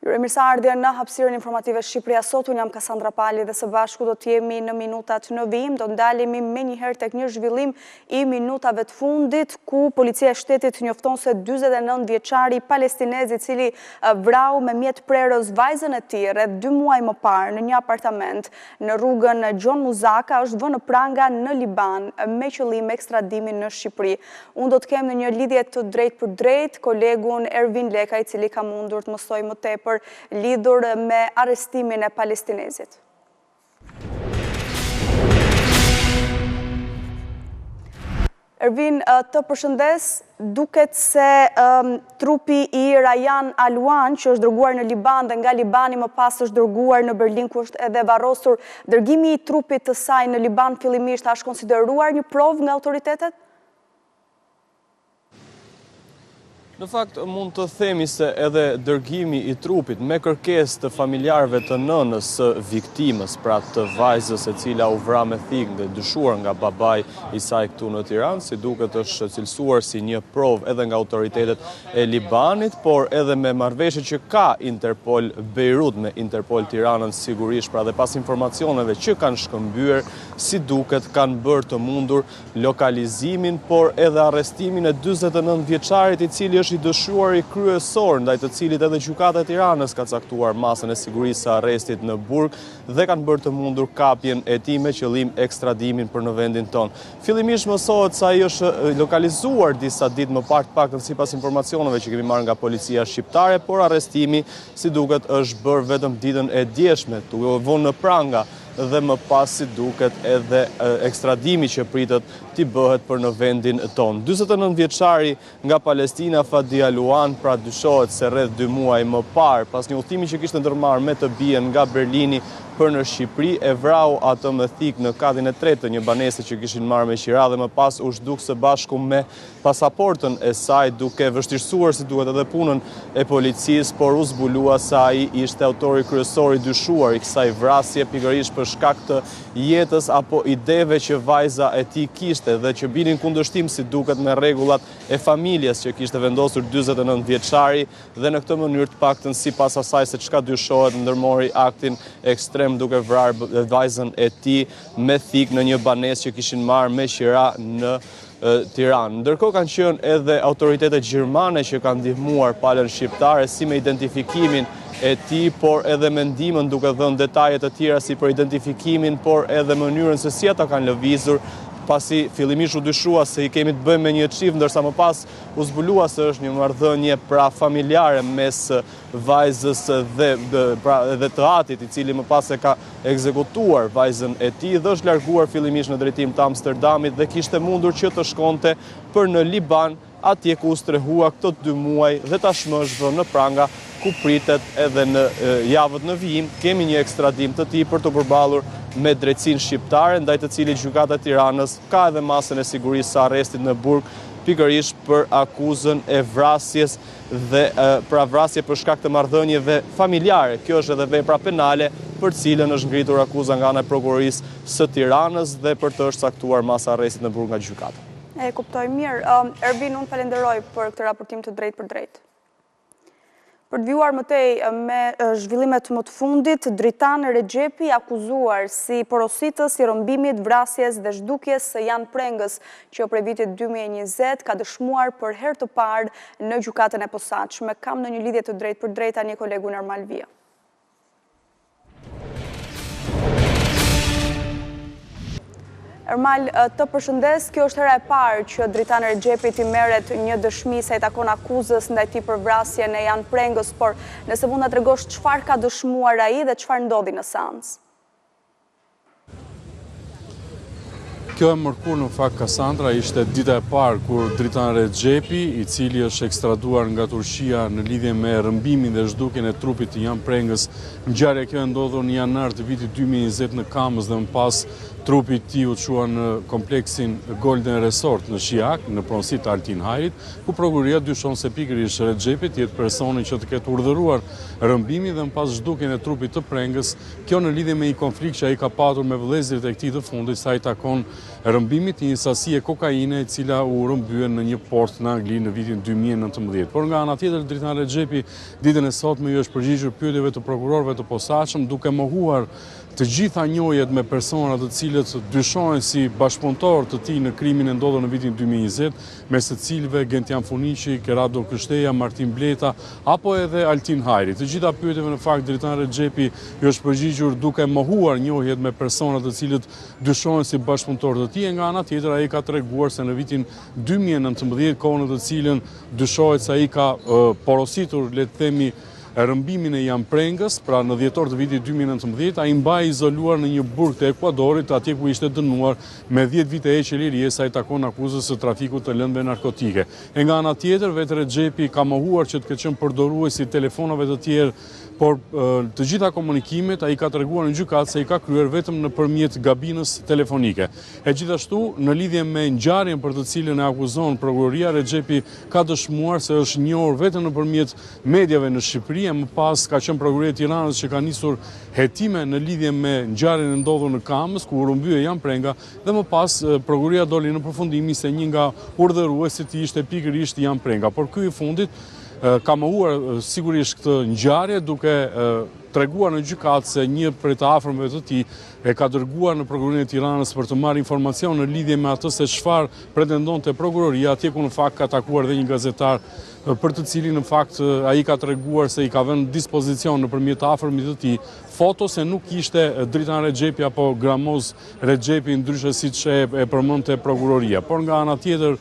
Mirësardhje në hapësirën informative Shqipëria sot, unë jam Kasandra Pali dhe së bashku do t'jemi në minutat në vijim, do ndalemi me njëherë tek një zhvillim i minutave të fundit, ku policia e shtetit njofton se 49 vjeçari palestinez i cili vrau me mjet prerës vajzën e tij rreth 2 muaj më parë në një apartament në rrugën Gjon Muzaka është vënë pranga në Liban me qëllim ekstradimin në Shqipëri. Unë do të kem në një lidhje të drejt për drejt kolegun Ervin Leka, i cili ka mundur të mësoj më tepër lidhur me arrestimin e palestinezit. Ervin, të përshëndes, duket se trupi i Rayan Aluan, që është dërguar në Liban dhe nga Libani më pas është dërguar në Berlin, ku është edhe varrosur, dërgimi i trupit të saj në Liban fillimisht është konsideruar një provë nga autoritetet? Në fakt, mund të themi se edhe dërgimi i trupit me kërkesë të familjarëve të nënës së viktimës, pra të vajzës e cila u vra me thikë dhe dyshuar nga babai i saj këtu në Tiranë, si duket është cilësuar si një provë edhe nga autoritetet e Libanit, por edhe me marrëveshje që ka Interpol Beirut me Interpol Tiranën sigurisht, pra dhe pas informacioneve që kanë shkëmbyer, si duket kanë bërë të mundur lokalizimin, por edhe arrestimin e 49 vjeçarit i cili është i dëshuar i kryesor, ndaj të cilit edhe gjykata e Tiranës ka caktuar masën e sigurisë së arrestit në burg dhe kanë bërë të mundur kapjen e tij me qëllim ekstradimin për në vendin tonë. Fillimisht mësohet se ai është lokalizuar disa ditë më parë, paktën sipas informacioneve që kemi marrë nga policia shqiptare, por arrestimi, si duket, është bërë vetëm ditën e djeshme, duke vënë në pranga dhe më pas si duket edhe ekstradimi që pritet t'i bëhet për në vendin tonë. 49 vjeçari nga Palestina, Fadi Aluan, pra dyshohet se rreth 2 muaj më parë, pas një udhëtimi që kishte ndërmarrë me të bien nga Berlini për në Shqipëri, e vrau atë me thikë në katin e tretë të një banese që kishin marrë me qira dhe më pas u zhduk së bashku me pasaportën e saj, duke vështirësuar si duhet edhe punën e policisë, por u zbulua se ai ishte autori kryesor i dyshuar i kësaj vrasje, pikërisht për shkak të jetës apo ideve që vajza e tij kishte dhe që binin kundërshtim si duket me rregullat e familjes që kishte vendosur 49 vjeçari dhe në këtë mënyrë të paktën sipas asaj se çka dyshohet ndërmori aktin ekstrem duke vrarë vajzën e tij me thikë në një banesë që kishin marrë me qira në Tiranë. Ndërkohë kanë qenë edhe autoritetet gjermane që kanë ndihmuar palën shqiptare si me identifikimin e tij, por edhe me ndihmën duke dhënë detaje të tjera si për identifikimin, por edhe mënyrën se si ata kanë lëvizur, pasi fillimisht u dyshua se i kemi të bëjmë me një çift, ndërsa më pas u zbulua se është një marrëdhënie pra familjare mes vajzës dhe të atit, i cili më pas e ka ekzekutuar vajzën e tij dhe është larguar fillimisht në drejtim të Amsterdamit dhe kishte mundur që të shkonte për në Liban, atje ku u strehua këto 2 muaj dhe tashmë është vënë në pranga, ku pritet edhe në javët në vijim kemi një ekstradim të tij për të përballur me drejtsinë shqiptare, ndaj të cilit gjykata e Tiranës ka edhe masën e sigurisë së arrestit në burg, pikërisht për akuzën e vrasjes dhe pra vrasje për shkak të marrëdhënieve familjare. Kjo është edhe vepra penale për cilën është ngritur akuza nga ana e prokurorisë së Tiranës dhe për të është caktuar masa e arrestit në burg nga gjykata. E kuptoj mirë. Ervin, unë falenderoj për këtë raportim të drejt për drejt. Për të vijuar më tej me zhvillimet më të fundit, Dritan Rexhepi akuzuar si porositës i rrëmbimit, vrasjes dhe zhdukjes së Jan Prengës, që prej vitit 2020 ka dëshmuar për herë të parë në gjykatën e posaçme. Kam në një lidhje të drejt për drejt tani kolegu Normal Via. Ermal, të përshëndes, kjo është hera e parë që Dritan Rexhepi i merret një dëshmi sa i takon akuzës ndaj tij për vrasjen e Jan Prengës, por nëse mund ta tregosh çfarë ka dëshmuar ai dhe çfarë ndodhi në seancë. Kjo e mërkur në fakt, Kasandra, ishte dita e parë kur Dritan Rexhepi, i cili është ekstraduar nga Turqia në lidhje me rrëmbimin dhe zhdukjen e trupit të Jan Prengës, ngjarja kjo e ndodhur në janar të vitit 2020 në Kamës dhe më pas trupi i tij u çua në kompleksin Golden Resort në Shijak, në pronësi të Altin Hajrit, ku prokuroria dyshon se pikërisht Rexhepi jetë personi që të ketë urdhëruar rrëmbimin dhe më pas zhdukjen e trupit të Prengës, kjo në lidhje me një konflikt që ai ka patur me vëllezërit e tij të fundit, sa i takon rëmbimit një sasi e kokaine e cila u rëmbyen në një port në Angli në vitin 2019. Por nga ana tjetër, Dritan Rexhepi ditën e sotme ju është përgjigjur pyetjeve të prokurorëve të posaçëm duke mohuar të gjitha njohjet me persona të cilët dyshohen si bashkëpunëtor të tij në krimin e ndodhur në vitin 2020, mes të cilëve Gentian Funiqi, Kerado Kështeja, Martin Bleta apo edhe Altin Hajri. Të gjitha pyetjeve në fakt Dritan Rexhepi ju është përgjigjur duke mohuar njohjet me persona të cilët dyshohen si bashkëpunëtor të tij. Nga ana tjetër ai ka treguar se në vitin 2019, kohën në të cilën dyshohet se ai ka porositur, le të themi, rëmbimin e Jamprengës, pra në dhjetor të vitit 2019, ai mbaj izoluar në një burg të Ekuadorit, atje ku ishte dënuar me 10 vite heqje lirie sa i takon akuzës së trafikut të lëndëve narkotike. E nga ana tjetër, vetë Rexhepi ka mohuar që të ketë qenë përdoruesi telefonave të tjerë, por të gjitha komunikimet ai ka treguar në gjykatë se i ka kryer vetëm nëpërmjet gabinës telefonike. E gjithashtu, në lidhje me ngjarjen për të cilën e akuzon prokuroria, Rexhepi ka dëshmuar se është njohur vetëm nëpërmjet mediave në Shqipëri, e më pas ka qenë prokuroria e Tiranës që ka nisur hetime në lidhje me ngjarjen e ndodhur në Kamës, ku u rëmbye Jamprenga, dhe më pas prokuroria doli në përfundimi se një nga urdhëruesit ishte pikërisht Jamprenga. Por ky i fundit ka mohuar sigurisht këtë ngjarje duke treguar në gjykatë se një prej të afërmëve të tij e ka dërguar në prokurorinë e Tiranës për të marrë informacion në lidhje me atë se çfarë pretendonte prokuroria, atje ku në fakt ka takuar dhe një gazetar për të cilin në fakt ai ka treguar se i ka vënë dispozicion nëpërmjet të afërmit të tij foto se nuk ishte Dritan Rexhepi apo Gramoz Rexhepi, ndryshe siç e përmendte prokuroria. Por nga ana tjetër,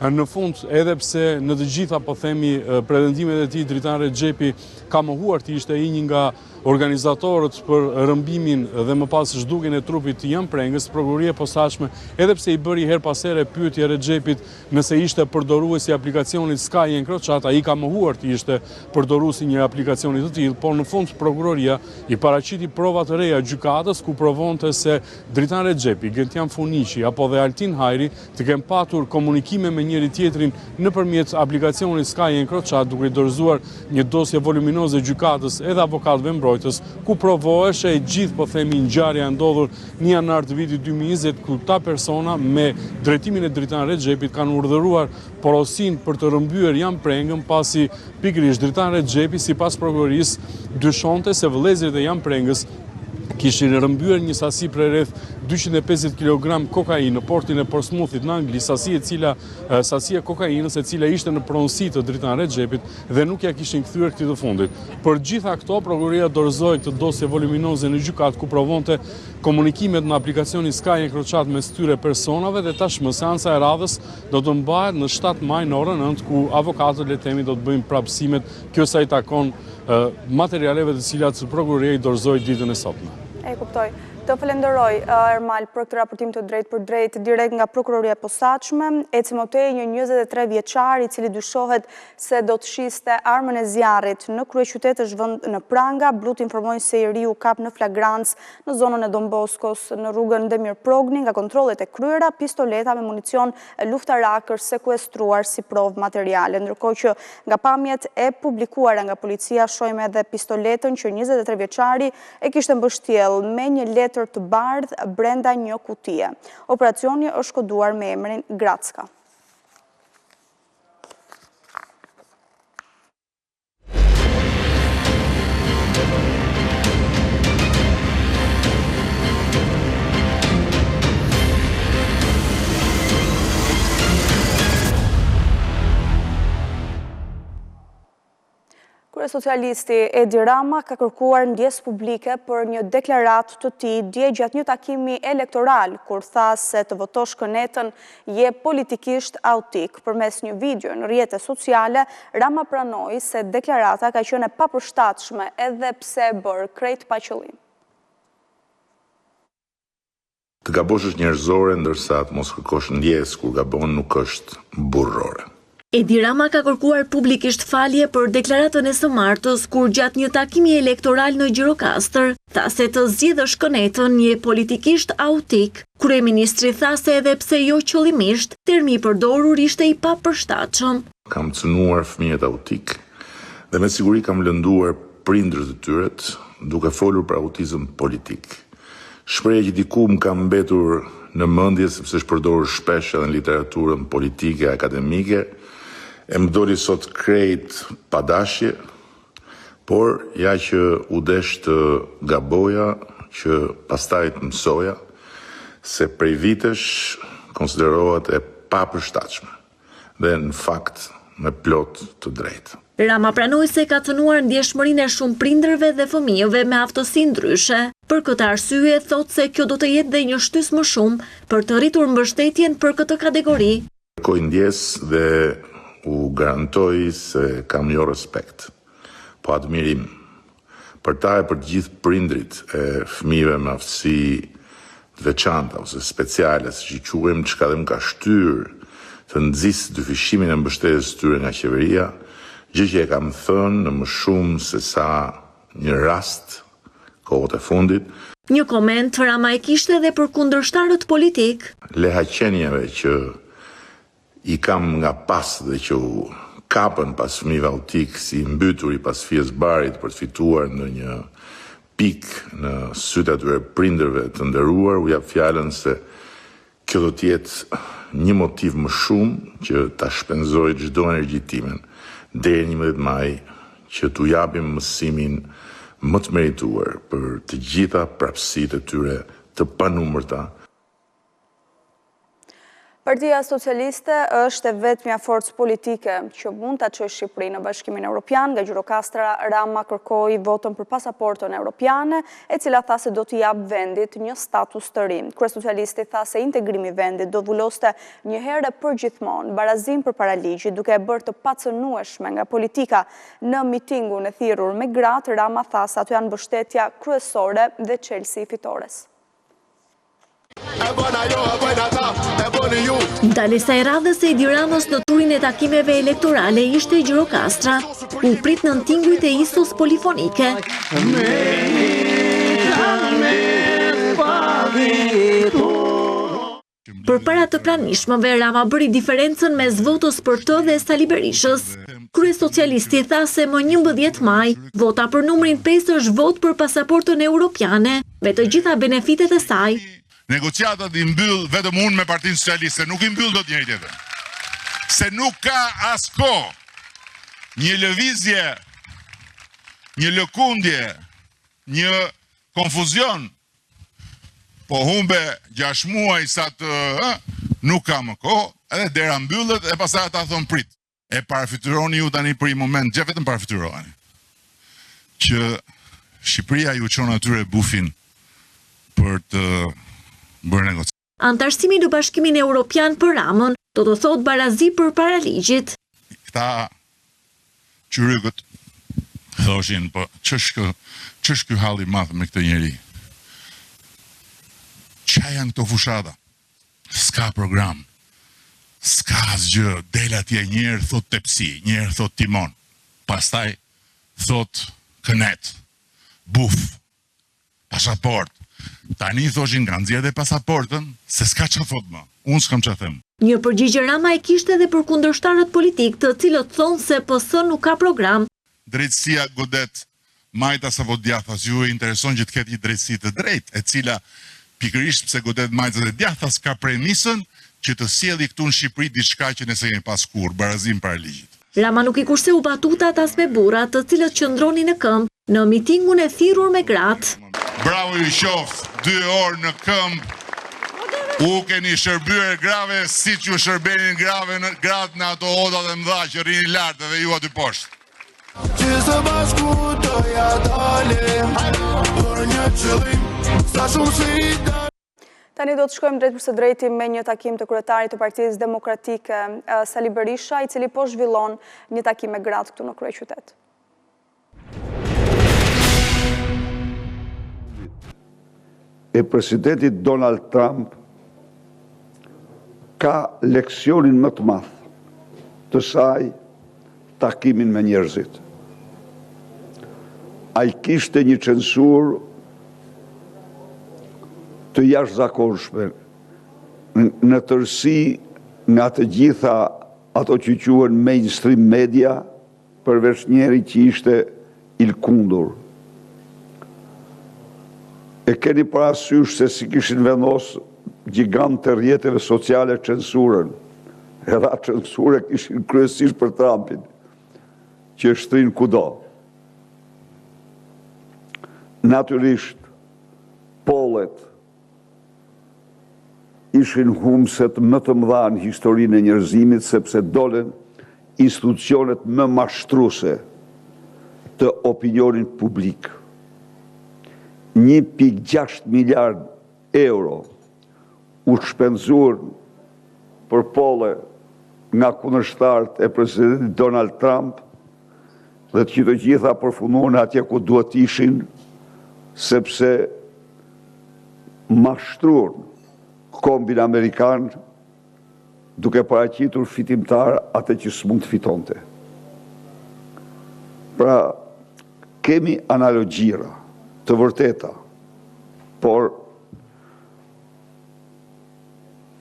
në fund, edhe pse në të gjitha, po themi, pretendimet e tij, Dritan Rexhepi ka mohuar të ishte një nga organizatorët për rëmbimin dhe më pas zhdukjen e trupit të Jamprengës, prokuroria e posaçme, edhe pse i bëri her pas here pyetje Rexhepit nëse ishte përdoruesi i aplikacionit Sky Encrochat, ai ka mohuar të ishte përdoruesi një aplikacioni të tillë, por në fund prokuroria i paraqiti prova të reja gjykatës ku provonte se Dritan Rexhepi, Gentian Funiqi apo dhe Altin Hajri të kenë patur komunikime me njëri tjetrin nëpërmjet aplikacionit Sky Encrochat, duke i dorëzuar një dosje voluminoze gjykatës edhe avokatëve mbrojtës, ku provoheshe e gjithë, po themi, ngjarja e ndodhur në janar të vitit 2020, ku ta persona me drejtimin e Dritan Rexhepit kanë urdhëruar porosin për të rëmbyer Jamprengën, pasi pikërisht Dritan Rexhepi, sipas prokurorisë, dyshonte se vëllezërit e Jamprengës kishin rëmbyer një sasi prej rreth 250 kg kokainë në portin e Portsmouthit në Angli, sasi e kokainës e cila ishte në pronësi të Dritan Rexhepit dhe nuk ja kishin kthyer këtij të fundit. Për gjitha këto, prokuroria dorëzoi këtë dosje voluminoze në gjykatë ku provonte komunikimet në aplikacionin Sky Encrochat mes këtyre personave dhe tashmë seanca e radhës do të mbahet në 7 maj në orën 9, ku avokatët, le të themi, do të bëjnë prapësimet, kjo sa i takon materialeve të cilat prokuroria i dorëzoi ditën e sotme. E kuptoj. Të falenderoj, Ermal, për këtë raportim të drejt për drejt direkt nga prokuroria e posaçme. Ecimotej, një 23 vjeçar i cili dyshohet se do të shiste armën e zjarrit në kryeqytet është vënë në pranga. Blut informojnë se i riu kap në flagrancë në zonën e Don Boskos në rrugën Demir Progni. Nga kontrollet e kryera, pistoleta me municion luftarakër sekuestruar si provë materiale. Ndërkohë që nga pamjet e publikuara nga policia shohim edhe pistoletën që 23 vjeçari e kishte mbështjell me një letër të bardhë brenda një kutie. Operacioni është koduar me emrin Gracka. Socialisti Edi Rama ka kërkuar ndjesë publike për një deklarat të tij dje gjatë një takimi elektoral, kur tha se të votosh kënetën je politikisht autik. Përmes një video në rrjetet sociale, Rama pranoi se deklarata ka qenë e papërshtatshme edhe pse bërë krejt pa qëllim. Të gabosh është njerëzore, ndërsa të mos kërkosh ndjesë kur gabon nuk është burrore. Edi Rama ka kërkuar publikisht falje për deklaratën e së martës, kur gjatë një takimi elektoral në Gjirokastër, tha se të zgjidhësh kënetën je politikisht autik. Kryeministri tha se edhe pse jo qëllimisht, termi i përdorur ishte i papërshtatshëm. Kam cënuar fëmijët autik dhe me siguri kam lënduar prindërit e tyre duke folur për autizëm politik. Shprehja që diku më ka mbetur në mendje sepse është përdorur shpesh edhe në literaturën politike, akademike, e më doli sot krejt padashje, por ja që u desh të gaboja, që pastaj të mësoja, se prej vitesh konsiderohet e papërshtatshme dhe në fakt me plot të drejtë. Rama pranoi se ka cënuar ndjeshmërinë e shumë prindërve dhe fëmijëve me aftësi ndryshe. Për këtë arsye thotë se kjo do të jetë dhe një shtys më shumë për të rritur mbështetjen për këtë kategori. Kërkoj ndjes dhe u garantoj se kam jo respekt, po admirim për ta e për gjithë prindrit e fëmijëve me aftësi të veçanta ose speciale, siç i quajmë, çka dhe më ka shtyr të nxisë dyfishimin e mbështetjes tyre nga qeveria, gjë që e kam thënë në më shumë se sa një rast kohët e fundit. Një koment Rama e kishte edhe për kundërshtarët politik. Lehaqenjeve që i kam nga pas dhe që u kapën pas fëmijëve autik si mbytur i pas fjes barit për të fituar në një pik në sytë atyre prindërve të nderuar, u jap fjalën se kjo do të jetë një motiv më shumë që ta shpenzoj çdo energji timen deri 11 maj që t'u japim mësimin më të merituar për të gjitha prapësitë e tyre të panumërta. Partia Socialiste është e vetmja forcë politike që mund ta çojë Shqipërinë në Bashkimin Evropian. Nga Gjirokastra, Rama kërkoi votën për pasaportën europiane, e cila tha se do t'i jap vendit një status të ri. Kryesocialisti tha se integrimi i vendit do vulloste një herë përgjithmonë barazim përpara ligjit, duke e bërë të pacënueshme nga politika. Në mitingun e thirrur me gratë, Rama tha se ato janë mbështetja kryesore dhe çelësi i fitores. Ndalesa e radhës e Edi Ramës në turin e takimeve elektorale ishte Gjirokastra, u prit në tingujt e istos polifonike. Për para të pranishmëve, Rama bëri diferencën mes votës për të dhe Sali Berishës. Kryesocialisti tha se më 11 maj, vota për numrin 5 është vot për pasaportën europiane, me të gjitha benefitet e saj. Negociatat i mbyll vetëm unë me Partinë Socialiste, nuk i mbyll dot njëri tjetër. Se nuk ka as kohë një lëvizje, një lëkundje, një konfuzion, po humbe 6 muaj sa të nuk ka më kohë, edhe dera mbyllet e pastaj ata thon prit. E parafytyroni ju tani për një moment, gjë vetëm parafytyroni. Që Shqipëria ju çon atyre bufin për të bërë negociat. Antarësimi në Bashkimin Evropian për Ramën do të thotë barazi përpara ligjit. Këta qyrykët thoshin, po ç'është ky halli i madh me këtë njeri? Ç'a janë këto fushata? S'ka program. S'ka asgjë, del atje njëherë thot tepsi, njëherë thot timon. Pastaj thot kënet, buf, pasaport. Tani thoshin nga nxjerrë dhe pasaportën, se s'ka ç'a thot më. Unë s'kam ç'a them. Një përgjigje Rama e kishte edhe për kundërshtarët politik, të cilët thonë se PS nuk ka program. Drejtësia godet Majtas apo Djathas, ju e intereson që të ketë një drejtësi të drejtë, e cila pikërisht pse godet Majtas dhe Djathas ka premisën që të sjellë këtu në Shqipëri diçka që ne s'kemi pas kurrë, barazim para ligjit. Rama nuk i kurseu batutat as me burrat, të cilët qëndronin në këmbë në mitingun e thirrur me gratë. Bravo ju qoftë, 2 orë në këmbë, u keni shërbyer grave si që shërbenin grave në gratë në ato oda dhe mëdha që rini lartë dhe ju aty poshtë. Që së bashku doja dalim, për një qëllim, sa shumë si i dalim. Tani do të shkojmë drejt për së drejti me një takim të kryetarit të Partisë Demokratike, Sali Berisha, i cili po zhvillon një takim me gratë këtu në kryeqytet. E presidentit Donald Trump ka leksionin më të madh të saj takimin me njerëzit. Ai kishte një censur të jashtëzakonshme në tërësi nga të gjitha ato që quhen mainstream media, përveç njeri që ishte il kundur. E keni parasysh se si kishin vendos gjigant të rrjeteve sociale censurën. Edhe a censure kishin kryesisht për Trumpin, që shtrin kudo. Natyrisht, pollet ishin humset më të mëdha në historinë e njerëzimit, sepse dolen institucionet më mashtruese të opinionit publik. 1.6 miliard euro u shpenzuar për polle nga kundërshtarët e presidentit Donald Trump dhe të gjitha përfunduan atje ku duhet ishin, sepse mashtruan kombin amerikan duke paraqitur fitimtar atë që s'mund të fitonte. Pra, kemi analogjira të vërteta, por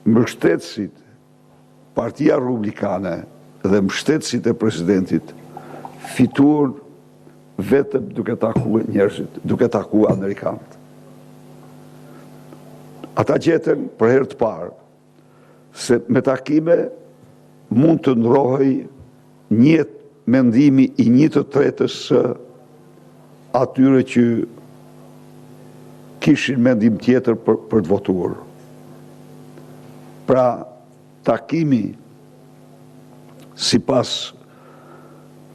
mbështetësit Partia Republikane dhe mbështetësit e presidentit fituan vetëm duke takuar njerëzit, duke takuar amerikanët. Ata gjetën për herë të parë se me takime mund të ndrohej një mendimi i 1/3 së atyre që kishin mendim tjetër për të votuar. Pra, takimi, sipas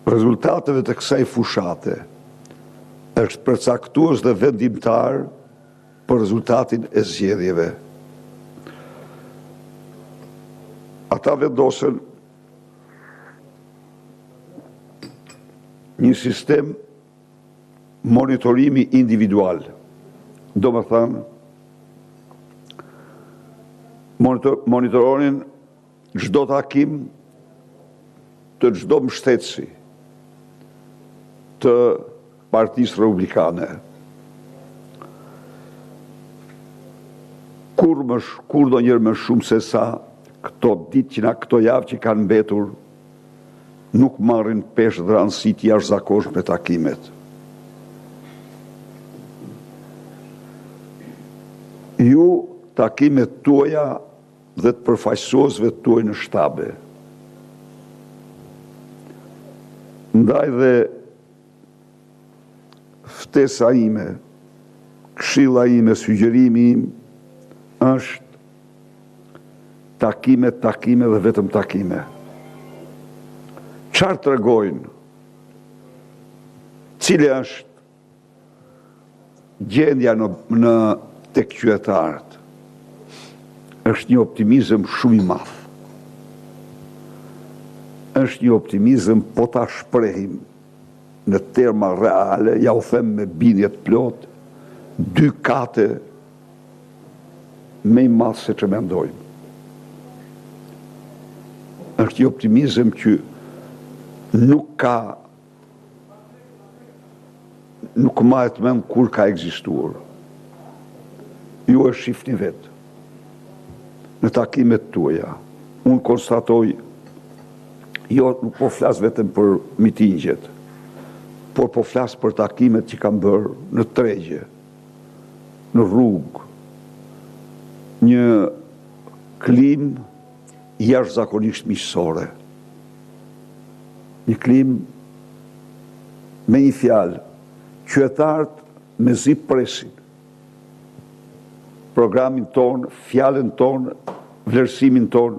rezultateve të kësaj fushate, është përcaktues dhe vendimtar për rezultatin e zgjedhjeve. Ata vendosen një sistem monitorimi individual. Do më thënë, monitoronin çdo takim të çdo mbështetësi të Partisë Republikane. Kur do njërë më shumë se sa këto ditë këto javë që kanë mbetur nuk marrin pesh dhe rëndësit jashtëzakonshme me takimet. Ju takimet tuaja dhe të përfaqësuesve tuaj në shtabe. Ndaj dhe ftesa ime, këshilla ime, sugjerimi im është takime dhe vetëm takime. Çfarë tregojnë? Cili është gjendja në tek qytetarët? Është një optimizëm shumë i madh. Është një optimizëm, po ta shprehim në terma reale, ja u them me bindje të plot, 2 kate më i madh se që mendojmë. Është një optimizëm që nuk mahet mend kur ka ekzistuar. Ju e shifni vetë në takimet tuaja. Unë konstatoj, jo, nuk po flas vetëm për mitingjet, por po flas për takimet që kam bërë në tregje, në rrugë, një klim jashtëzakonisht miqësore. Një klim me një fjalë, qytetarët me zi presin programin ton, fjalën ton, vlerësimin ton.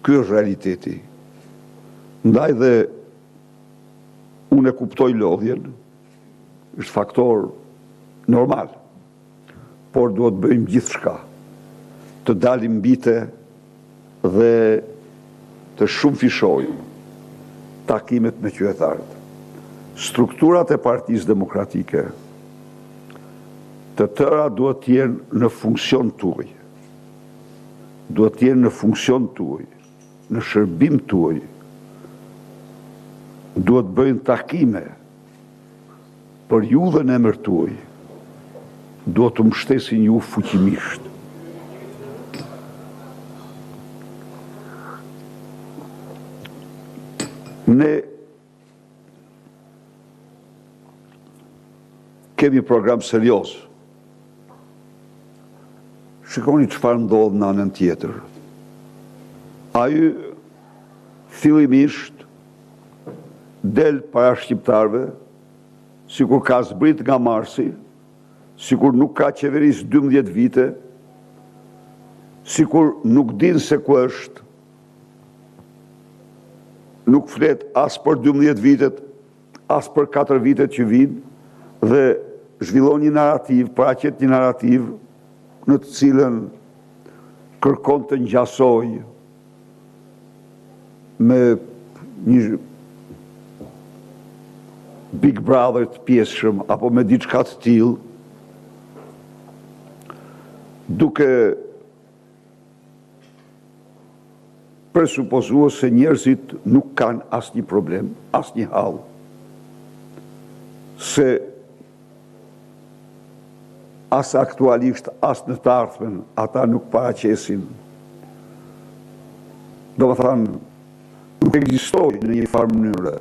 Ky është realiteti. Ndaj dhe unë e kuptoj lodhjen, është faktor normal, por duhet bëjmë gjithçka të dalim mbite dhe të shumë fishojmë takimet me qytetarët. Strukturat e Partisë Demokratike të tëra duhet të jenë në funksion tuaj. Duhet të jenë në funksion tuaj, në shërbim tuaj. Duhet bëjnë takime për ju dhe në emër tuaj. Duhet të mbështesin ju fuqimisht. Ne kemi program serioz. shikoni çfarë ndodh në anën tjetër. Ai fillimisht del para shqiptarëve, sikur ka zbrit nga Marsi, sikur nuk ka qeverisë 12 vite, sikur nuk din se ku është, nuk flet as për 12 vitet, as për 4 vitet që vinë, dhe zhvillon një narrativ, paraqet një narrativ në të cilën kërkon të ngjasoj me një Big Brother të pjesshëm apo me diçka të tillë, duke presupozuar se njerëzit nuk kanë asnjë problem, asnjë hall, se as aktualisht, as në të ardhmen, ata nuk paraqesin. Do të thënë, nuk ekzistojë në një farë mënyrë.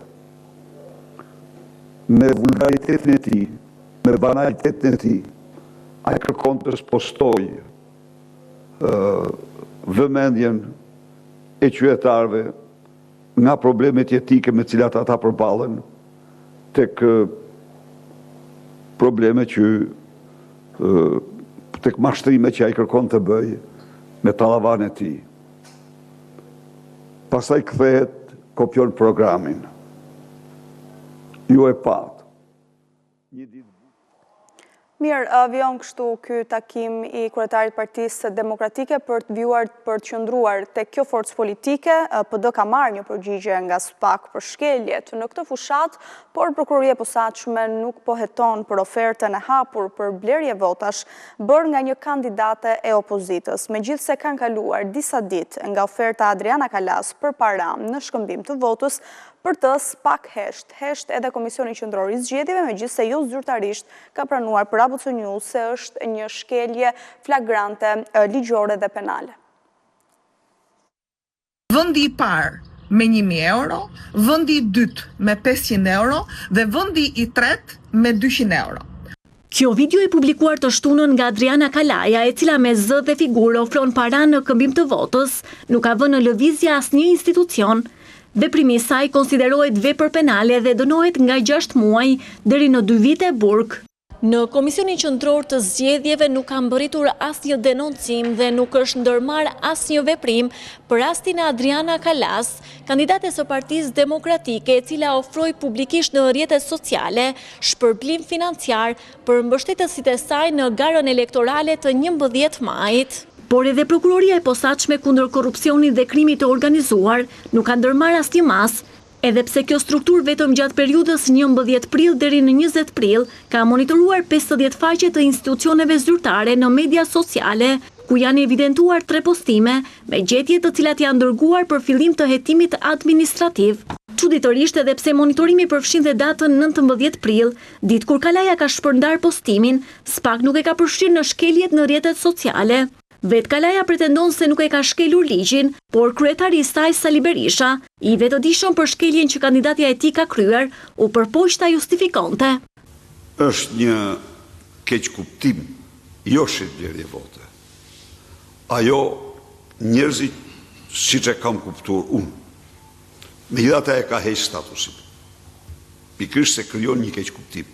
Me vulgaritetin e tij, me banalitetin e tij, ai kërkon të spostoj vëmendjen e qytetarëve nga problemet jetike me cilat ata përballen tek probleme që tek mashtrime që ai kërkon të bëj me tallavan e tij. Pastaj kthehet, kopjon programin. Ju e pat. Mirë, vion kështu ky takim i kryetarit Partisë Demokratike për të vjuar për të qëndruar te kjo forcë politike. PD ka marrë një përgjigje nga SPAK për shkeljet në këtë fushat, por prokuroria e posaçme nuk po heton për ofertën e hapur për blerje votash bërë nga një kandidate e opozitës. Megjithse kanë kaluar disa ditë nga oferta Adriana Kalas për para në shkëmbim të votës, për të SPAK hesht edhe Komisioni Qendror i Zgjedhjeve, megjithse jo zyrtarisht ka pranuar për ABC News se është një shkelje flagrante ligjore dhe penale. Vendi i parë me 1.000 euro, vendi i dytë me 500 euro dhe vendi i tretë me 200 euro. Kjo video e publikuar të shtunën nga Adriana Kalaja, e cila me zë dhe figurë ofron para në këmbim të votës, nuk ka vënë në lëvizje asnjë institucion. Veprimi i saj konsiderohet vepër penale dhe dënohet nga 6 muaj deri në 2 vite burg. Në Komisionin Qendror të Zgjedhjeve nuk ka mbërritur asnjë denoncim dhe nuk është ndërmarr asnjë veprim për rastin e Adriana Kalas, kandidate së Partisë Demokratike, e cila ofroi publikisht në rrjetet sociale shpërblim financiar për mbështetësit e saj në garën elektorale të 11 majit. Por edhe prokuroria e posaçme kundër korrupsionit dhe krimit të organizuar nuk ka ndërmarrë asnjë mas, edhe pse kjo strukturë vetëm gjatë periudhës 11 prill deri në 20 prill ka monitoruar 50 faqe të institucioneve zyrtare në media sociale, ku janë evidentuar 3 postime me gjetje të cilat janë dërguar për fillim të hetimit administrativ. Çuditërisht, edhe pse monitorimi përfshin dhe datën 19 prill, ditë kur Kalaja ka shpërndar postimin, SPAK nuk e ka përfshirë në shkeljet në rrjetet sociale. Vet Kalaja pretendon se nuk e ka shkelur ligjin, por kryetari i saj Sali Berisha, i vetëdijshëm për shkeljen që kandidatja e tij ka kryer, u përpoq ta justifikonte. Është një keq kuptim, jo shitblerje vote. Ajo njerëzit, siç e kam kuptuar unë, megjithatë e ka heq statusin. Pikërisht se krijon një keq kuptim.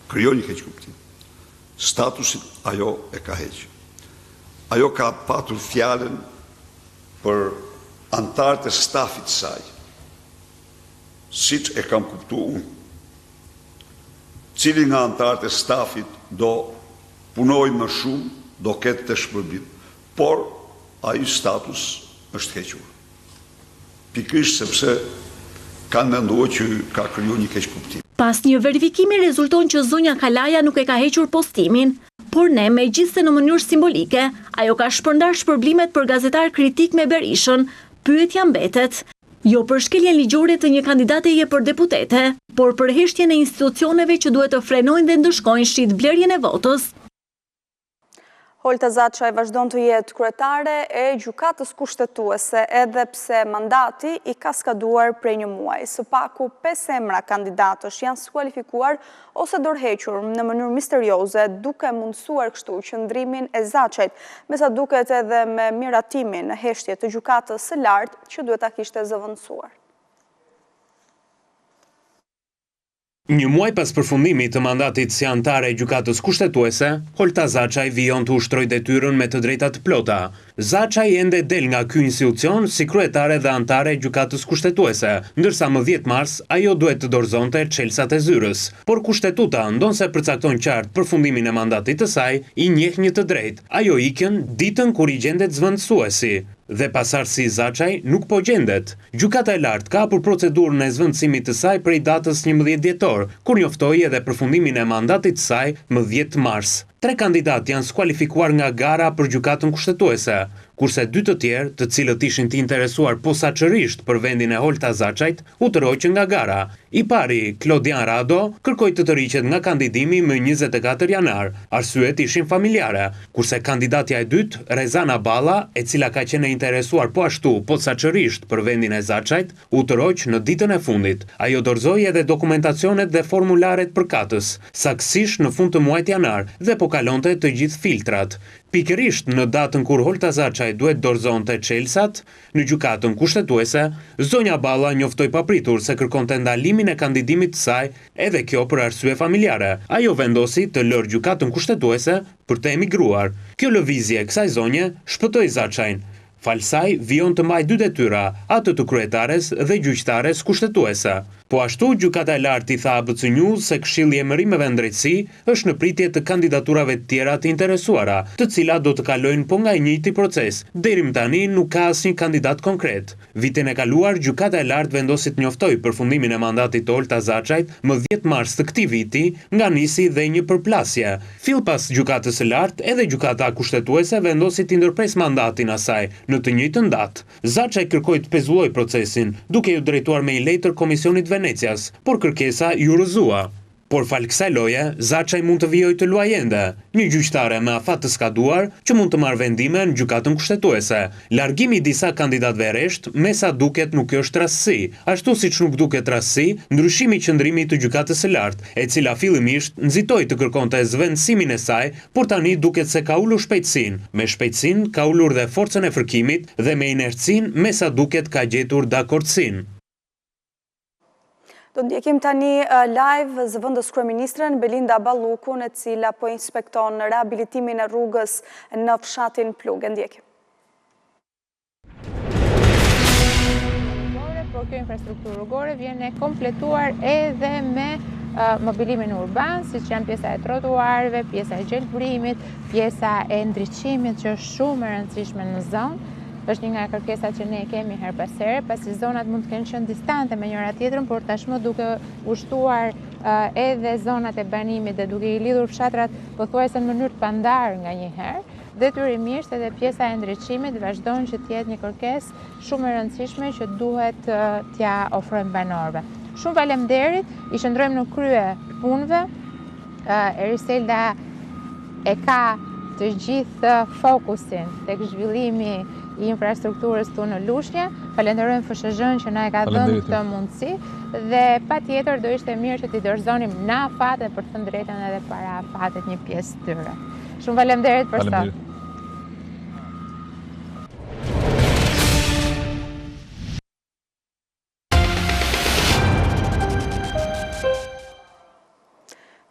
Krijon një keq kuptim. Statusin ajo e ka heq. Ajo ka patur fjalën për antarët e stafit saj, siç e kam kuptuar unë. Cili nga antarët e stafit do punoj më shumë, do ketë të shpërbim, por ai status është hequr. Pikërisht sepse kanë menduar që ka krijuar një keq kuptim. Pas një verifikimi rezulton që zonja Kalaja nuk e ka hequr postimin, por ne, megjithse në mënyrë simbolike, ajo ka shpërndar shpërblimet për gazetar kritik me Berishën, pyetja mbetet, jo për shkeljen ligjore të një kandidateje për deputete, por për heshtjen e institucioneve që duhet të frenojnë dhe ndëshkojnë shitblerjen e votës. Holta Zaçaj vazhdon të jetë kryetare e gjykatës kushtetuese edhe pse mandati i ka skaduar prej një muaj. Së paku 5 emra kandidatësh janë skualifikuar ose dorëhequr në mënyrë misterioze, duke mundësuar kështu qëndrimin e Zaçajt, me sa duket edhe me miratimin në heshtje të gjykatës së lartë që duhet ta kishte zëvendësuar. Një muaj pas përfundimit të mandatit si antare e gjykatës kushtetuese, Holta Zaçaj vijon të ushtrojë detyrën me të drejta të plota. Zaçaj ende del nga ky institucion si kryetare dhe antare e gjykatës kushtetuese, ndërsa më 10 mars ajo duhet të dorëzonte çelsat e zyrës. Por kushtetuta, ndonse përcakton qartë përfundimin e mandatit të saj, i njeh një të drejtë. Ajo ikën ditën kur i gjendet zëvendësuesi. Dhe pasardhësi Zaçaj nuk po gjendet. Gjykata e lartë ka hapur procedurën e zëvendësimit të saj prej datës 11 dhjetor, kur njoftoi edhe përfundimin e mandatit të saj më 10 mars. 3 kandidatë janë skualifikuar nga gara për gjykatën kushtetuese, kurse 2 të tjerë, të cilët ishin të interesuar posaçërisht për vendin e Holta Zaçajt, u tërhoqën nga gara. I pari, Klodian Rado, kërkoi të tërhiqet nga kandidimi më 24 janar. Arsyet ishin familjare, kurse kandidatja e dytë, Rezana Balla, e cila ka qenë e interesuar po ashtu posaçërisht për vendin e Zaçajt, u tërhoq në ditën e fundit. Ajo dorëzoi edhe dokumentacionet dhe formularet përkatës, saktësisht në fund të muajit janar dhe po kalonte të gjithë filtrat. Pikërisht në datën kur Holta Zaçaj duhet dorëzonte çelsat në gjykatën kushtetuese, zonja Balla njoftoi papritur se kërkonte ndalimin e kandidimit të saj, edhe kjo për arsye familjare. Ajo vendosi të lërë gjykatën kushtetuese për të emigruar. Kjo lëvizje kësaj zonje shpëtoi Zaçajn. Falsaj vijon të mbajë 2 detyra, atë të kryetares dhe gjyqtares kushtetuese. Po ashtu, gjykata e lartë i tha ABC News se Këshilli i Emërimeve në Drejtësi është në pritje të kandidaturave të tjera të interesuara, të cilat do të kalojnë po nga i njëjti proces. Deri më tani nuk ka asnjë kandidat konkret. Vitin e kaluar, gjykata e lartë vendosi të njoftoi përfundimin e mandatit të Holta Zaçajt më 10 mars të këtij viti, nga nisi dhe një përplasje. Fill pas gjykatës së lartë, edhe gjykata kushtetuese vendosi të ndërpres mandatin asaj në të njëjtën datë. Zaçaj kërkoi të pezulloj procesin, duke ju drejtuar me një letër Komisionit Venecias, por kërkesa ju rrëzua. Por fal kësaj loje, Zaçaj mund të vijojë të luajë ende, një gjyqtare me afat të skaduar që mund të marrë vendime në gjykatën kushtetuese. Largimi i disa kandidatëve rresht, me sa duket nuk është rastësi, ashtu siç nuk duket rastësi ndryshimi i qëndrimit të gjykatës së lartë, e cila fillimisht nxitoi të kërkonte zëvendësimin e saj, por tani duket se ka ulur shpejtësinë. Me shpejtësinë ka ulur dhe forcën e fërkimit dhe me inercinë me sa duket ka gjetur dakordsinë. Do ndjekim tani live zëvendës kryeministren Belinda Ballukun, e cila po inspekton rehabilitimin e rrugës në fshatin Plug. Ndjekim. Por kjo infrastrukturë rrugore vjen e kompletuar edhe me mobilimin urban, siç janë pjesa e trotuarëve, pjesa e gjelbrimit, pjesa e ndriçimit që është shumë e rëndësishme në zonë. Është një nga kërkesat që ne kemi her pas here, pasi zonat mund të kenë qenë distante me njëra tjetrën, por tashmë duke ushtuar edhe zonat e banimit dhe duke i lidhur fshatrat pothuajse në mënyrë të pandar nganjëherë, detyrimisht edhe pjesa e ndriçimit vazhdon që të jetë një kërkesë shumë e rëndësishme që duhet t'ja ofrojmë banorëve. Shumë faleminderit, i shndrojmë në krye punëve. Eriselda e ka të gjithë fokusin tek zhvillimi i infrastrukturës tu në Lushnjë. Falenderojmë FSHZ-n që na e ka dhënë këtë mundësi dhe patjetër do ishte mirë që t'i dorëzonim në afat dhe për të thënë drejtën edhe para afatet një pjesë të tyre. Shumë faleminderit për sot.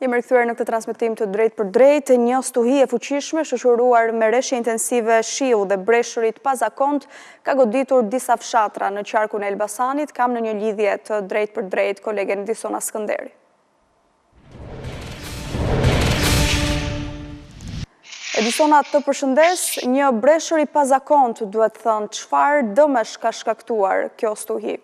Jemi rikthyer në këtë transmetim të drejt për drejt. Një stuhi e fuqishme shoqëruar me rreshje intensive shiu dhe breshërit pazakont ka goditur disa fshatra në qarkun e Elbasanit. Kam në një lidhje të drejt për drejt kolegen Disona Skënderi. Edisona, të përshëndes, një breshër i pazakont, duhet thënë, çfarë dëmesh ka shkaktuar kjo stuhi?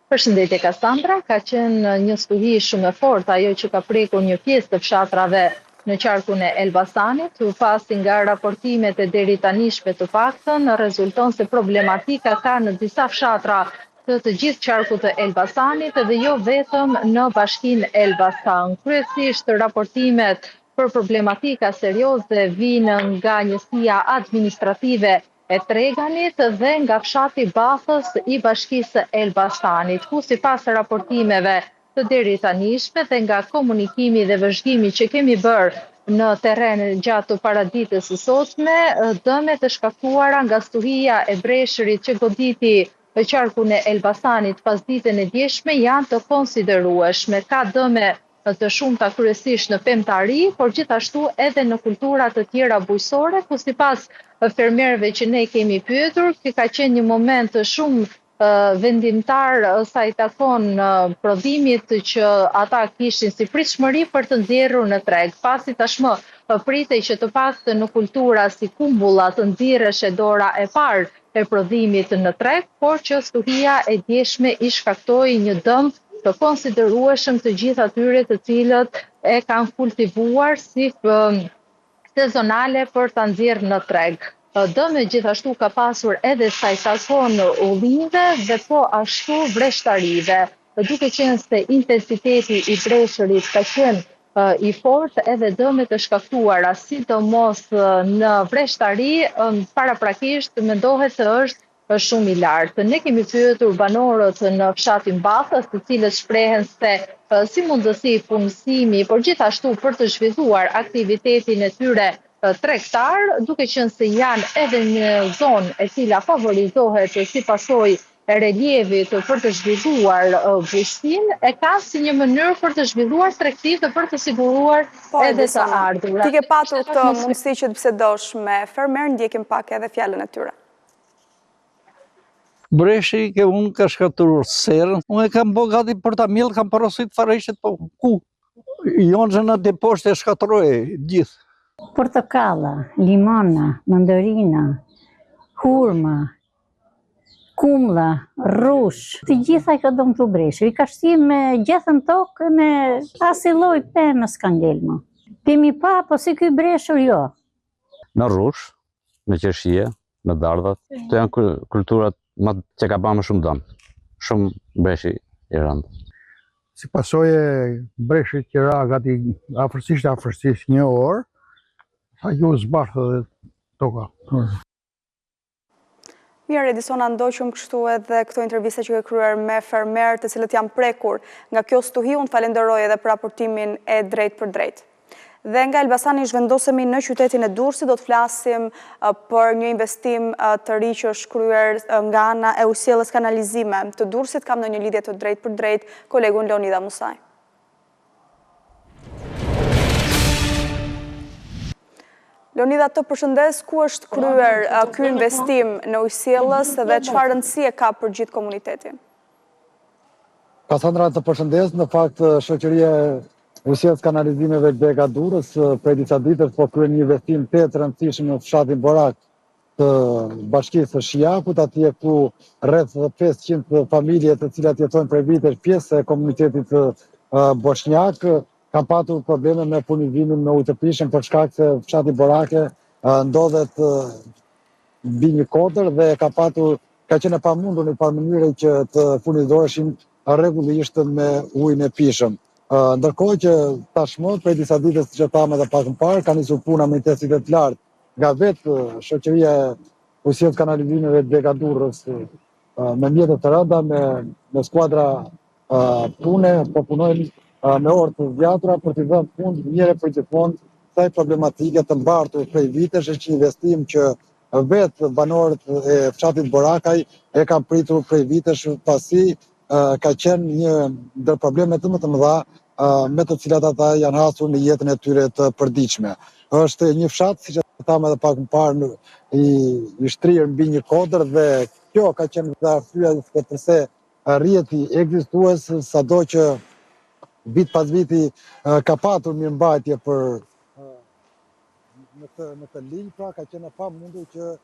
Përshëndetje Kassandra, ka qenë një stuhi shumë e fortë, ajo që ka prekur një pjesë të fshatrave në qarkun e Elbasanit, u pasi nga raportimet e deri tanishme të paktën, rezulton se problematika ka në disa fshatra të gjithë qarkut të Elbasanit dhe jo vetëm në bashkinë Elbasan. Kryesisht raportimet për problematika serioze vinë nga njësia administrative e Treganit dhe nga fshati Bathës i bashkisë Elbasanit, ku sipas raportimeve të deritanishme dhe nga komunikimi dhe vëzhgimi që kemi bërë në terren gjatë paraditës së sotme, dëmet e shkaktuara nga stuhia e breshërit që goditi qarkun e Elbasanit pas ditën e djeshme janë të konsiderueshme. Ka dëme të shumta kryesisht në pemtari, por gjithashtu edhe në kultura të tjera bujqësore, ku sipas fermerëve që ne kemi pyetur, që ka qenë një moment shumë vendimtar sa i takon prodhimit që ata kishin si pritshmëri për të nxjerrur në treg. Pasi tashmë pritej që të paktën në kultura si kumbulla të nxirresh e dora e parë e prodhimit në treg, por që stuhia e djeshme i shkaktoi një dëm të konsiderueshëm të gjithë atyre të cilët e kanë kultivuar si sezonale për ta nxjerrë në treg. Dëme gjithashtu ka pasur edhe sa i takon ullinjve dhe po ashtu vreshtarive. Duke qenë se intensiteti i breshërit ka qenë i fortë, edhe dëmet e shkaktuara, sidomos në vreshtari, paraprakisht mendohet se është shumë i lartë. Ne kemi pyetur banorët në fshatin Bathës, të cilët shprehen se si mundësi punësimi, por gjithashtu për të zhvilluar aktivitetin e tyre tregtar, duke qenë se janë edhe një zonë e cila favorizohet si pasojë e relievit për të zhvilluar bujqësinë, e ka si një mënyrë për të zhvilluar tregtinë dhe për të siguruar edhe të ardhurat. Ti ke patur këtë mundësi që të bisedosh me fermerë, ndjekim pak edhe fjalën e tyre. Breshi ke unë ka shkatruar serën, unë e kam bo gati për ta miell, kam porosit farëshet, po ku? Jonë në deposhtë e shkatroj gjithë. Portokalla, limona, mandarina, hurma, kumlla, rrush, të gjitha i ka dëmë të breshë. I ka shti me gjethën tokë, me asnjë lloj pemë s'ka ngel më. Kemi pa, po si ky breshur jo. Në rrush, në qershie, në dardhat, të janë kulturat që ka pa më shumë dëmë. Shumë breshi i rëndë. Si pasojë breshit që ra gati afërsisht një orë, sa ju zbarthë dhe toka. Mirë, Edison, ndoqëm kështu edhe këto interviste që ke kryer me fermerë të cilët janë prekur nga kjo stuhi. Unë falenderoj edhe për raportimin e drejt për drejt. Dhe nga Elbasani zhvendosemi në qytetin e Durrësit, do të flasim për një investim të ri që është kryer nga ana e usjellës kanalizime të Durrësit. Kam në një lidhje të drejt për drejt kolegun Leonida Musaj. Leonida, të përshëndes, ku është kryer ky investim në usjellës dhe çfarë rëndësie ka për gjithë komunitetin? Kasandra, të përshëndes, në fakt shoqëria usjellës kanalizimeve Dega Durrës prej disa ditësh po kryen një investim të rëndësishëm në fshatin Borak të bashkisë së Shijakut, atje ku rreth 500 familje të cilat jetojnë prej vitesh pjesë e komunitetit bosnjak kanë patur probleme me furnizimin me ujë të pishëm për shkak se fshati Borake ndodhet mbi një kodër dhe ka qenë e pamundur në par mënyrë që të furnizoheshin rregullisht me ujin e pishëm. Ndërkohë që tashmë prej disa ditësh që thamë edhe pak më parë ka nisur puna me intensitet lartë nga vetë shoqëria e usjellës kanalizimeve Dega Durrës me mjete të rënda, me skuadra pune, po punojnë me orë të zgjatura për të dhënë fund njëre për gjithmonë kësaj problematike të mbartur prej vitesh, është një investim që vetë banorët e fshatit Borakaj e kanë pritur prej vitesh, pasi ka qenë një ndër problemet më të mëdha me të cilat ata janë hasur në jetën e tyre të përditshme. Është një fshat, siç e thamë edhe pak më parë, i shtrirë mbi një kodër dhe kjo ka qenë dhe arsyeja se pse rrjeti ekzistues, sado që vit pas viti ka patur mirëmbajtje për në të linjë, pra ka qenë pa mundur që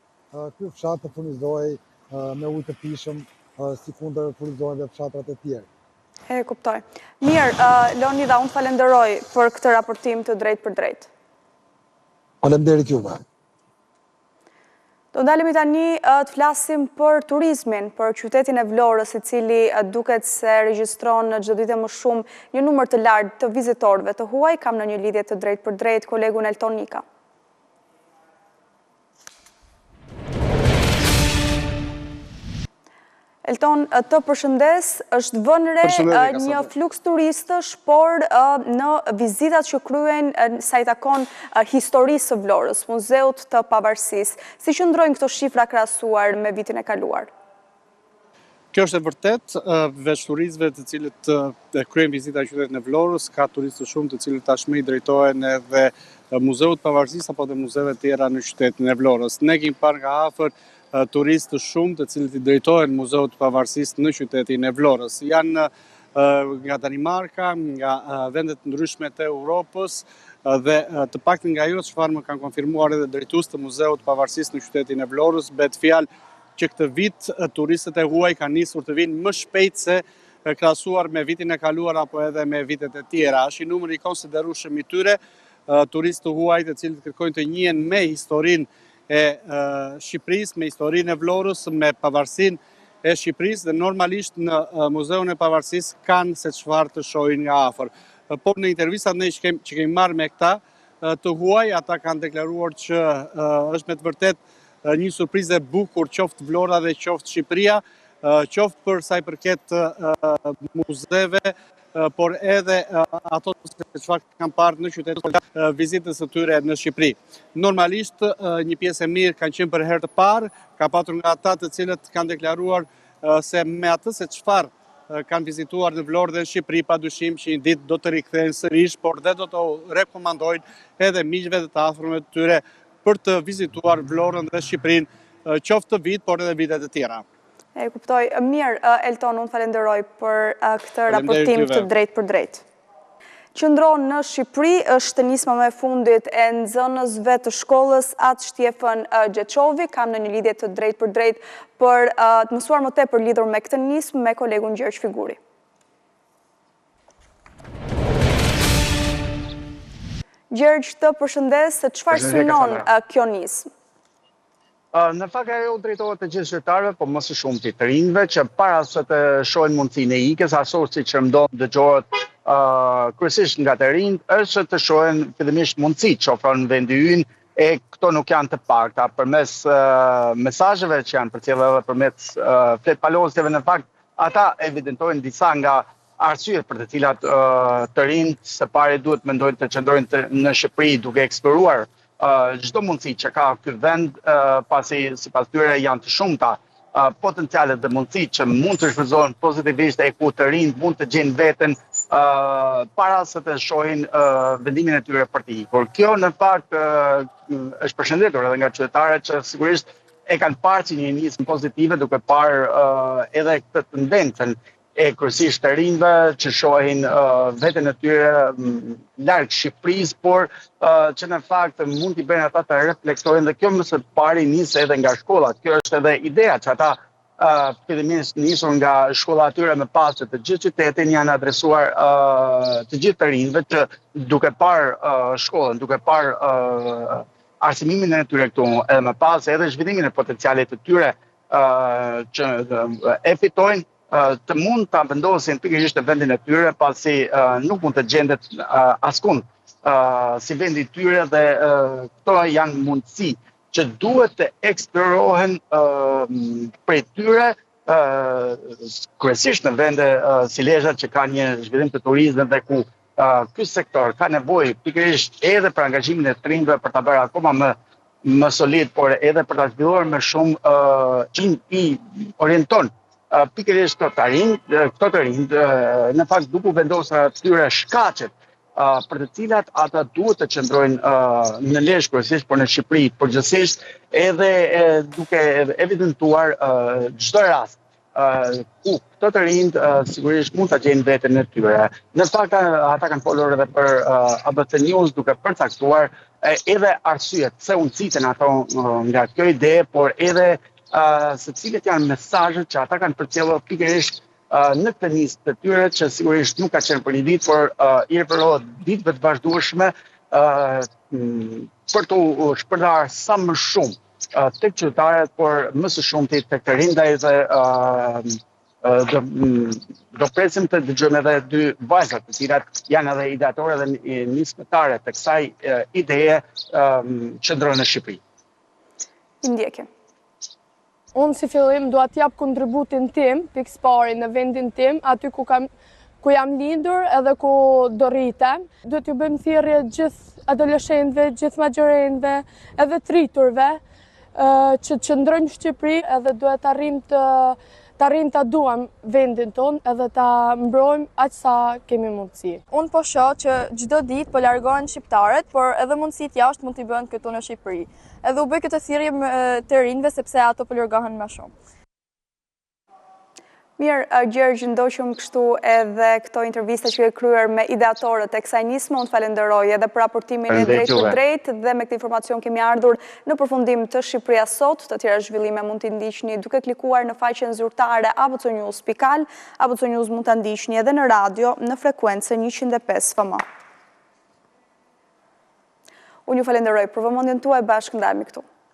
ky fshat të furnizohej me ujë të pishëm si kundër furnizohen dhe fshatrat e tjerë. E kuptoj. Mirë, Leonida, unë falenderoj për këtë raportim të drejt për drejt. Faleminderit juve. Do ndalemi tani të flasim për turizmin, për qytetin e Vlorës, i cili duket se regjistron çdo ditë më shumë një numër të lartë të vizitorëve të huaj. Kam në një lidhje të drejtë për drejtë kolegun Elton Nika. Elton, të përshëndes, është vënë re një fluks turistësh, por në vizitat që kryen sa i takon historisë së Vlorës, Muzeut të Pavarësisë. Si qëndrojnë këto shifra krahasuar me vitin e kaluar? Kjo është e vërtet, veç turistëve të cilët kryen vizita në qytetin e Vlorës, ka turistë shumë të cilët tashmë i drejtohen edhe Muzeut të Pavarësisë apo dhe muzeve tjera në qytetin e Vlorës. Ne kemi parë nga afër turistë shumë të cilët i drejtohen Muzeut të Pavarësisë në qytetin e Vlorës. Janë nga Danimarka, nga vendet ndryshme të Europës dhe të paktën nga ajo çfarë më kanë konfirmuar edhe drejtues të Muzeut të Pavarësisë në qytetin e Vlorës, bet fjalë që këtë vit turistët e huaj kanë nisur të vinë më shpejt se krahasuar me vitin e kaluar apo edhe me vitet e tjera. Është një numër i konsiderueshëm i tyre turistë të huaj të cilët kërkojnë të njihen me historinë e Shqipërisë, me historinë e Vlorës, me pavarësinë e Shqipërisë dhe normalisht në Muzeun e Pavarësisë kanë se çfarë të shohin nga afër. Por në intervistat ne që kemi marrë me këta të huaj, ata kanë deklaruar që është me të vërtetë një surprizë e bukur qoftë Vlora dhe qoftë Shqipëria, qoftë për sa i përket muzeve, por edhe ato se çfarë kanë parë në qytet vizitës së tyre në Shqipëri. Normalisht një pjesë e mirë kanë qenë për herë të parë, ka patur nga ata të cilët kanë deklaruar se me atë se çfarë kanë vizituar në Vlorë dhe në Shqipëri, padyshim që një ditë do të rikthehen sërish, por dhe do të rekomandojnë edhe miqve dhe të afërmve të tyre për të vizituar Vlorën dhe Shqipërinë, qoftë të vit, por edhe vitet e tjera. E kuptoj. Mirë, Elton, unë falenderoj për këtë raportim të drejtë për drejtë. Qëndron në Shqipëri është nisma me fundit e nxënësve të shkollës Atë Shtjefën Gjeçovi. Kam në një lidhje të drejtë për drejtë për të mësuar më tepër lidhur me këtë nismë me kolegun Gjergj Figuri. Gjergj, të përshëndes, çfarë synon kjo nismë? Në fakt ajo drejtohet të gjithë qytetarëve, po më së shumti të rinjve, që para se të shohin mundësinë e ikës, ashtu siç dëgjohet kryesisht nga të rinjt, është të shohin fillimisht mundësitë që ofron vendi ynë, e këto nuk janë të pakta. Përmes mesazheve që janë përcjellë edhe përmes fletpalosjeve, në fakt ata evidentojnë disa nga arsyet për të cilat të rinjt së pari duhet mendojnë të qëndrojnë në Shqipëri duke eksploruar çdo mundësi që ka ky vend, pasi sipas tyre janë të shumta potencialet dhe mundësitë që mund të shfrytëzohen pozitivisht e ku të rinjt mund të gjejnë veten para se të shohin vendimin e tyre për të ikur. Kjo në fakt është përshëndetur edhe nga qytetarët që sigurisht e kanë parë si një nismë pozitive, duke parë edhe këtë tendencën e kryesisht të rinjve që shohin veten e tyre larg Shqipërisë, por që në fakt mund t'i bëjnë ata të reflektojnë, dhe kjo më së pari nis edhe nga shkollat. Kjo është edhe ideja që ata fillimisht nisur nga shkolla atyre më pas që të gjithë qytetin janë adresuar të gjithë të rinjve që duke parë shkollën, duke parë arsimimin e tyre këtu, edhe më pas edhe zhvillimin e potencialit të tyre që e fitojnë, të mund të vendosin pikërisht në vendin e tyre, pasi nuk mund të gjendet askund si vendi i tyre, dhe këto janë mundësi që duhet të eksplorohen prej tyre, kryesisht në vende si Lezhë që ka një zhvillim të turizmit dhe ku ky sektor ka nevojë pikërisht edhe për angazhimin e të rinjve për ta bërë akoma më solid, por edhe për ta zhvilluar më shumë i orienton pikërisht këto të rinj, në fakt duke vendosur atyre shkaqet për të cilat ata duhet të qëndrojnë në Lezhë kryesisht, por në Shqipëri përgjithsisht, edhe duke evidentuar çdo rast ku këto të rinj sigurisht mund ta gjejnë veten e tyre. Në fakt ata kanë folur edhe për ABC News, duke përcaktuar edhe arsyet pse u nxitën ato nga kjo ide, por edhe se cilët janë mesazhet që ata kanë përcjellur pikërisht në këtë nismë të tyre, që sigurisht nuk ka qenë për një ditë, por i referohet ditëve të vazhdueshme për të shpërndar sa më shumë tek qytetarët, por më së shumti tek të rinjtë dhe do presim të dëgjojmë edhe dy vajzat, të cilat janë edhe ideatore dhe nismëtare të kësaj ideje qëndrore në Shqipëri. Ndjekim. Unë si fillim dua t'jap kontributin tim, pikës pari në vendin tim, aty ku jam lindur edhe ku do rritem. Do t'ju bëjmë thirrje gjithë adoleshentëve, gjithë magjorentëve, edhe të rriturve, që qëndrojnë në Shqipëri edhe duhet të arrim të duam vendin tonë edhe të mbrojmë aq sa kemi mundësi. Unë po shoh që çdo ditë po largohen shqiptarët, por edhe mundësitë jashtë mund t'i bëhen këtu në Shqipëri. Edhe u bëj këtë thirrje të rinjve sepse ato po largohen më shumë. Mirë, Gjergj, ndoqëm kështu edhe këto intervista që ke kryer me ideatorët e kësaj nisme. Unë falenderoj edhe për raportimin e drejtë për drejtë dhe me këtë informacion kemi ardhur në përfundim të Shqipëria Sot. Të tjera zhvillime mund t'i ndiqni duke klikuar në faqen zyrtare abcnews.al. ABC News mund t'a ndiqni edhe në radio në frekuencën 105 FM. Unë ju falenderoj për vëmendjen tuaj, bashkë ndajemi këtu.